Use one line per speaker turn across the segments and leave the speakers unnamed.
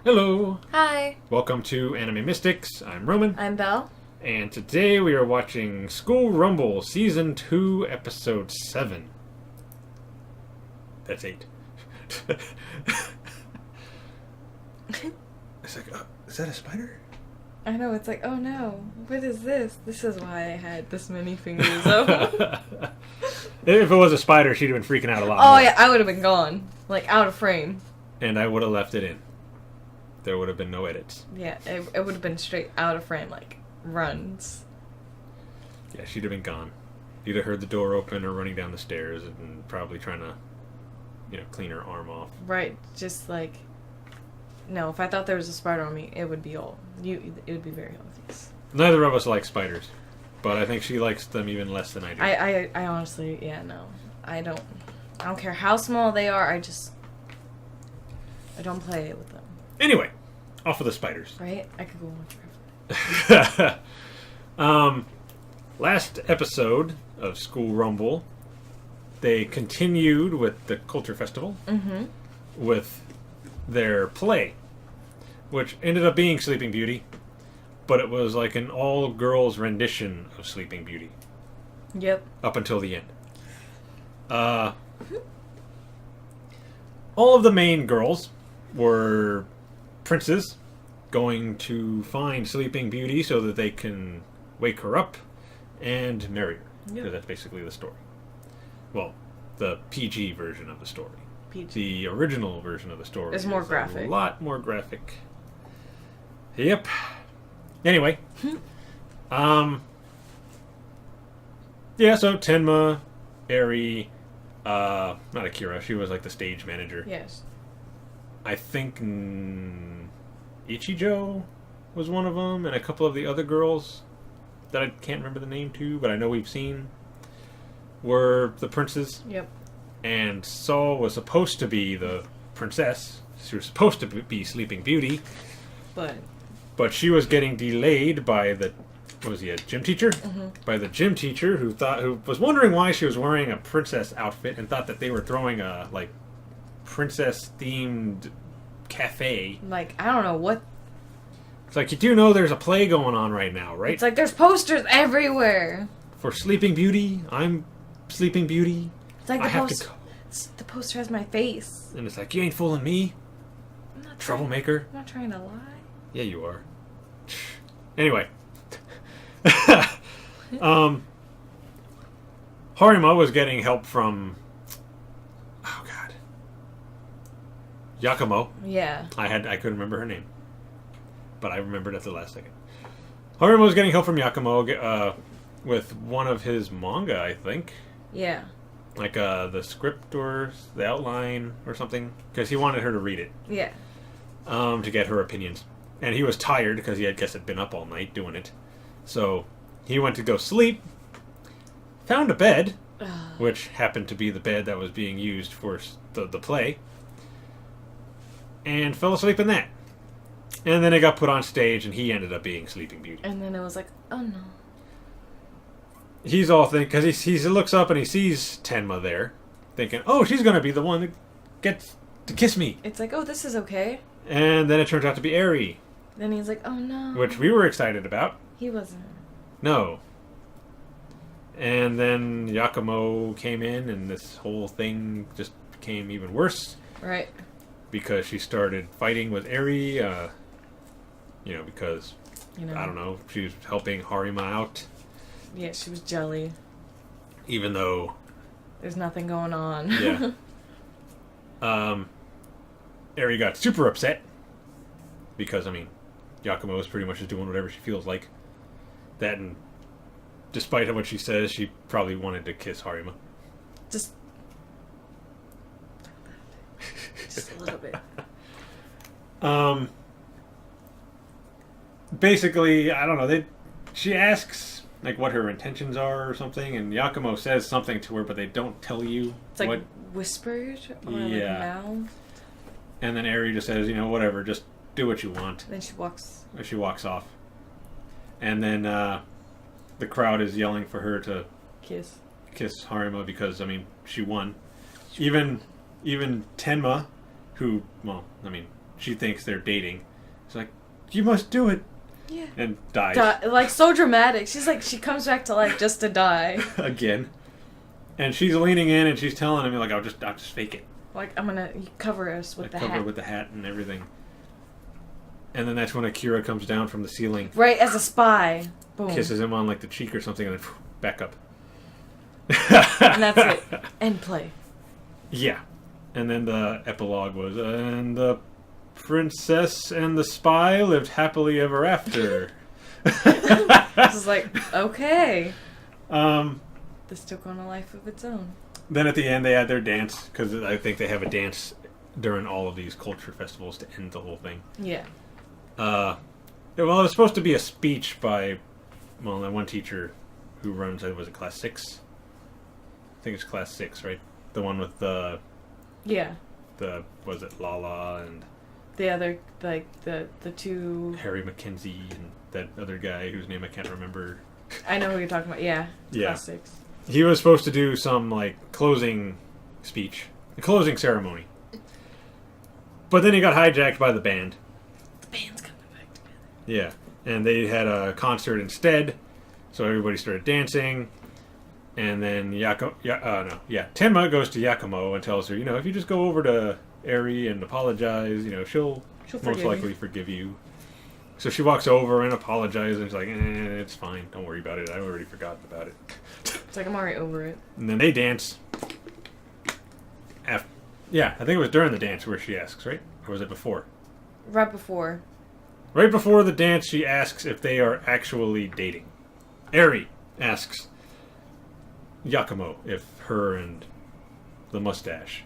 Hello!
Hi,
Welcome to Anime Mystics. I'm Roman,
I'm Belle.
and today we are watching School Rumble Season 2, Episode 7. That's 8. It's like, is that a spider?
I know, it's like, oh no, what is this? This is why I had this many fingers up.
If it was a spider, she'd have been freaking out a lot
Oh
more.
yeah, I would have been gone. Like, out of frame.
And I would have left it in. There would have been no edits.
Yeah, it would have been straight out of frame, like, runs.
Yeah, she'd have been gone. You'd have heard the door open or running down the stairs and probably trying to, clean her arm off.
Right, just like... No, if I thought there was a spider on me, it would be it would be very obvious.
Neither of us like spiders, but I think she likes them even less than I do.
I honestly, yeah, no. I don't care how small they are, I don't play with them.
Anyway, off of the spiders.
Right? I could go on forever.
Last episode of School Rumble, they continued with the Culture Festival with their play, which ended up being Sleeping Beauty, but it was like an all-girls rendition of Sleeping Beauty.
Yep.
Up until the end. All of the main girls were princes going to find Sleeping Beauty so that they can wake her up and marry her.
Yep.
Because that's basically the story. Well, the PG version of the story.
PG.
The original version of the story
It's more
is
graphic.
A lot more graphic. Yep. Anyway. Yeah, so Tenma, Eri, not Akira, she was like the stage manager.
Yes.
I think Ichijo was one of them, and a couple of the other girls that I can't remember the name to, but I know we've seen, were the princes.
Yep.
And Saul was supposed to be the princess. She was supposed to be Sleeping Beauty, but she was getting delayed by the, what was he, a gym teacher? By the gym teacher who was wondering why she was wearing a princess outfit and thought that they were throwing a like princess themed cafe.
Like, I don't know what.
It's like, you do know there's a play going on right now, right?
It's like there's posters everywhere.
For Sleeping Beauty, I'm Sleeping Beauty.
It's like
I have to go.
the poster has my face.
And it's like, you ain't fooling me,
I'm not
troublemaker.
I'm not trying to lie.
Yeah, you are. Anyway. Harima was getting help from... Oh, God. Yakumo.
Yeah.
I couldn't remember her name. But I remembered at the last second. Harima was getting help from Yakumo with one of his manga, I think.
Yeah.
Like the script or the outline or something. Because he wanted her to read it.
Yeah.
To get her opinions. And he was tired because he had been up all night doing it. So he went to go sleep, found a bed, which happened to be the bed that was being used for the play, and fell asleep in that. And then it got put on stage, and he ended up being Sleeping Beauty.
And then it was like, oh no.
He's all thinking, because he looks up and he sees Tenma there, thinking, oh, she's going to be the one that gets to kiss me.
It's like, oh, this is okay.
And then it turns out to be Eri.
Then he's like, oh no.
Which we were excited about.
He wasn't.
No. And then Yakumo came in, and this whole thing just became even worse.
Right.
Because she started fighting with Eri, because, I don't know, she was helping Harima out.
Yeah, she was jelly.
Even though...
There's nothing going on.
Yeah. Eri got super upset. Because, Yakumo is pretty much just doing whatever she feels like. That, and despite what she says, she probably wanted to kiss Harima.
Just a little bit.
Basically, I don't know, she asks, like, what her intentions are or something, and Yakumo says something to her, but they don't tell you.
It's like whispered or like mouthed.
And then Eri just says, whatever, just do what you want.
Then she
walks off. And then the crowd is yelling for her to
kiss
Harima because, she won. Even Tenma, who, she thinks they're dating. She's like, "You must do it."
Yeah.
And dies.
Like, so dramatic. She's like, she comes back to life just to die.
Again. And she's leaning in and she's telling him, like, I'll just fake it.
Like, I'm gonna cover us with the hat.
Cover it with the hat and everything. And then that's when Akira comes down from the ceiling.
Right, as a spy. Boom.
Kisses him on, like, the cheek or something, and then back up.
And that's it. End play.
Yeah. And then the epilogue was, and the princess and the spy lived happily ever after.
This is like, okay.
This
took on a life of its own.
Then at the end they had their dance, because I think they have a dance during all of these culture festivals to end the whole thing.
Yeah.
Well, it was supposed to be a speech by, well, that one teacher who runs, was it class 6? I think it's class 6, right? The one with the...
Yeah.
Was it Lala and...
The other, like, the two...
Harry Mackenzie and that other guy whose name I can't remember.
I know who you're talking about, yeah.
Yeah.
Class 6.
He was supposed to do some, like, closing speech. A closing ceremony. But then he got hijacked by the band.
The band's coming back together.
Yeah. And they had a concert instead, so everybody started dancing. And then Tenma goes to Yakumo and tells her, if you just go over to Eri and apologize, she'll most likely forgive you. So she walks over and apologizes, and she's like, it's fine, don't worry about it, I already forgot about it.
It's like, I'm already over it.
And then they dance. I think it was during the dance where she asks, right? Or was it before?
Right before.
Right before the dance, she asks if they are actually dating. Eri asks Yakumo if her and the mustache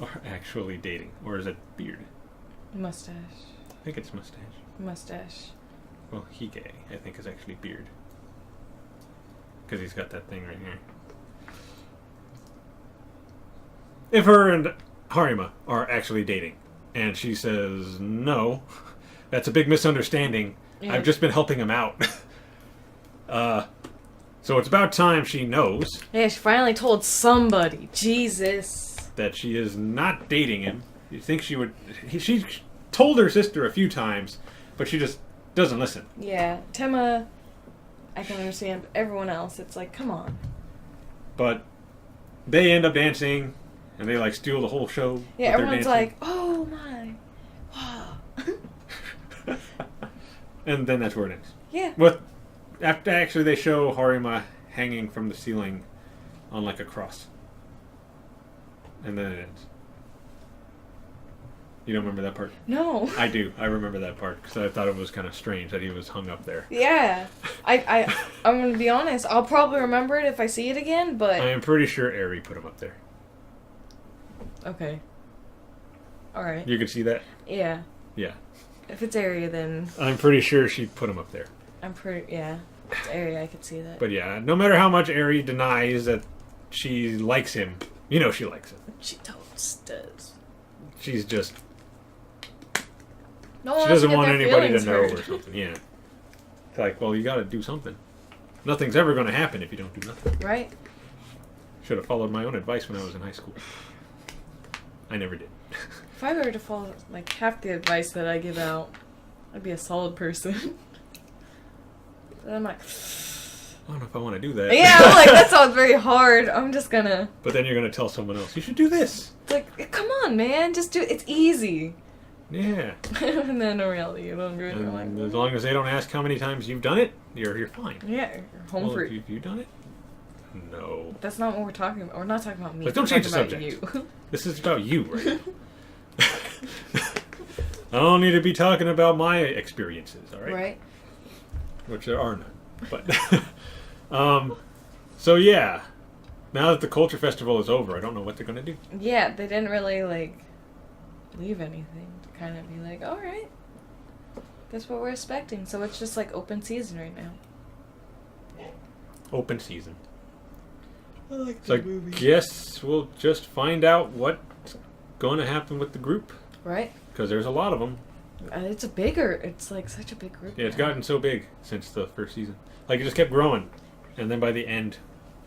are actually dating. Or is it beard?
Mustache.
I think it's mustache.
Mustache.
Well, Hige, I think, is actually beard. Because he's got that thing right here. If her and Harima are actually dating, and she says no, that's a big misunderstanding. Yeah. I've just been helping him out. So it's about time she knows.
Yeah, she finally told somebody. Jesus.
That she is not dating him. You think she would... She told her sister a few times, but she just doesn't listen.
Yeah, Tenma, I can understand, but everyone else, it's like, come on.
But they end up dancing, and they, like, steal the whole show.
Yeah, everyone's like, oh my, wow.
And then that's where it ends.
Yeah.
After actually they show Harima hanging from the ceiling on, like, a cross. And then it ends. You don't remember that part?
No.
I do. I remember that part because I thought it was kind of strange that he was hung up there.
Yeah. I'm going to be honest. I'll probably remember it if I see it again, but...
I am pretty sure Eri put him up there.
Okay. Alright.
You can see that?
Yeah.
Yeah.
If it's Eri, then...
I'm pretty sure she put him up there.
Yeah. If it's Eri, I could see that.
But yeah, no matter how much Eri denies that she likes him, she likes him.
She totes does.
She's just...
No one
she doesn't want anybody to know
hurt.
or something, yeah. It's like, well, you gotta do something. Nothing's ever gonna happen if you don't do nothing.
Right.
Should have followed my own advice when I was in high school. I never did.
If I were to follow, like, half the advice that I give out, I'd be a solid person. And I'm like...
I don't know if I want to do that.
Yeah, I'm like, that sounds very hard. I'm just gonna...
But then you're gonna tell someone else, you should do this.
It's like, come on, man, just do it. It's easy.
Yeah.
And then in reality, you don't do it.
And
like,
as long as they don't ask how many times you've done it, you're fine.
Yeah, you're home free.
Have you done it? No.
That's not what we're talking about. We're not talking about me.
But don't change the subject.
You.
This is about you right now. I don't need to be talking about my experiences, all right?
Right.
Which there are none. But, so yeah. Now that the Culture Festival is over, I don't know what they're going to do.
Yeah, they didn't really, like, leave anything to kind of be like, alright, that's what we're expecting. So it's just, like, open season right now.
Open season.
I like
the movie. Guess we'll just find out what's going to happen with the group.
Right.
Because there's a lot of them.
It's like such a big group.
Yeah, it's gotten so big since the first season. Like, it just kept growing. And then by the end,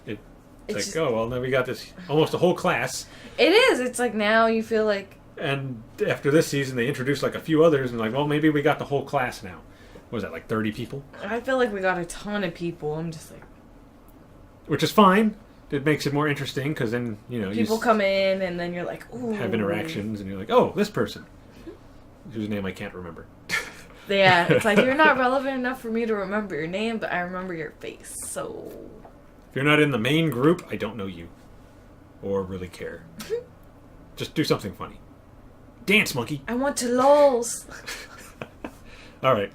it's like, just, oh, well, then we got this, almost a whole class.
It is. It's like now you feel like
And after this season, they introduced like a few others, and like, well, maybe we got the whole class now. What was that, like 30 people?
I feel like we got a ton of people. I'm just like...
Which is fine. It makes it more interesting, because then, you know...
People come in, and then you're like, ooh.
Have interactions, and you're like, oh, this person. Whose name I can't remember.
Yeah, it's like, you're not relevant enough for me to remember your name, but I remember your face, so...
If you're not in the main group, I don't know you. Or really care. Just do something funny. Dance, monkey!
I want to lols!
Alright.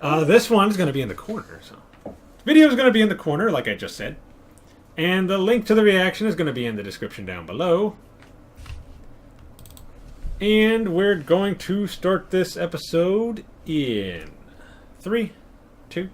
This one's going to be in the corner, so... The video's going to be in the corner, like I just said. And the link to the reaction is going to be in the description down below. And we're going to start this episode in 3, 2,